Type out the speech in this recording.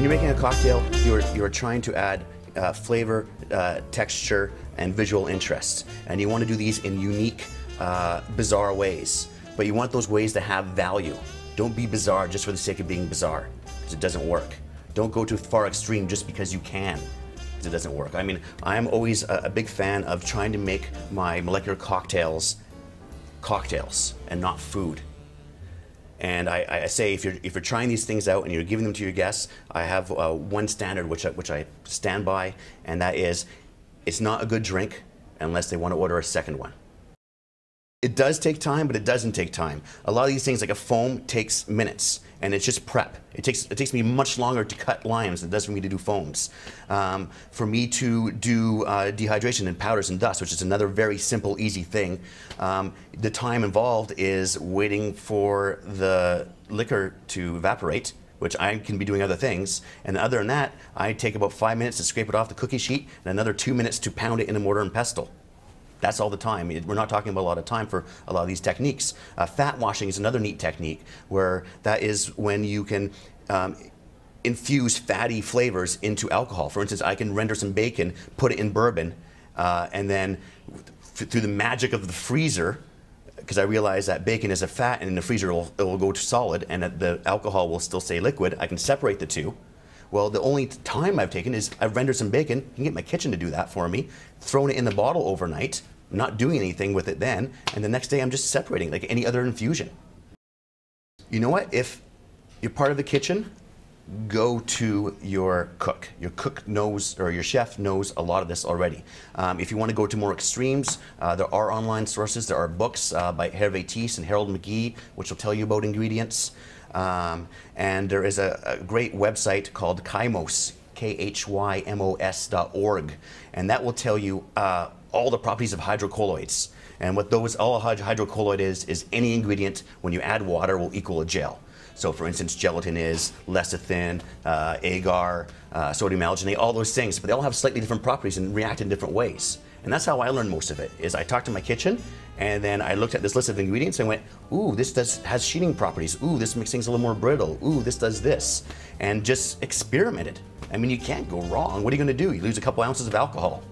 When you're making a cocktail, you're trying to add flavor, texture, and visual interest. And you want to do these in unique, bizarre ways. But you want those ways to have value. Don't be bizarre just for the sake of being bizarre, because it doesn't work. Don't go to far extreme just because you can, because it doesn't work. I mean, I'm always a big fan of trying to make my molecular cocktails cocktails and not food. And I say if you're trying these things out and you're giving them to your guests, I have one standard which I stand by, and that is, it's not a good drink unless they want to order a second one. It does take time, but it doesn't take time. A lot of these things, like a foam, takes minutes, and it's just prep. It takes me much longer to cut limes than it does for me to do foams. For me to do dehydration and powders and dust, which is another very simple, easy thing, the time involved is waiting for the liquor to evaporate, which I can be doing other things. And other than that, I take about 5 minutes to scrape it off the cookie sheet and another 2 minutes to pound it in a mortar and pestle. That's all the time. We're not talking about a lot of time for a lot of these techniques. Fat washing is another neat technique, where that is when you can infuse fatty flavors into alcohol. For instance, I can render some bacon, put it in bourbon, and then through the magic of the freezer, because I realize that bacon is a fat and in the freezer it will go to solid and that the alcohol will still stay liquid, I can separate the two. Well, the only time I've taken is I've rendered some bacon. You can get my kitchen to do that for me. Thrown it in the bottle overnight, not doing anything with it then, and the next day I'm just separating like any other infusion. You know what? If you're part of the kitchen, go to your cook. Your cook knows, or your chef knows a lot of this already. If you want to go to more extremes, there are online sources. There are books by Hervé Thies and Harold McGee, which will tell you about ingredients. And there is a great website called Kymos, KHYMOS.org, and that will tell you all the properties of hydrocolloids. And what all a hydrocolloid is any ingredient, when you add water, will equal a gel. So for instance, gelatin is lecithin, agar, sodium alginate, all those things, but they all have slightly different properties and react in different ways. And that's how I learned most of it, is I talked to my kitchen, and then I looked at this list of ingredients and went, ooh, this has sheeting properties. Ooh, this makes things a little more brittle. Ooh, this does this. And just experimented. I mean, you can't go wrong. What are you gonna do? You lose a couple ounces of alcohol.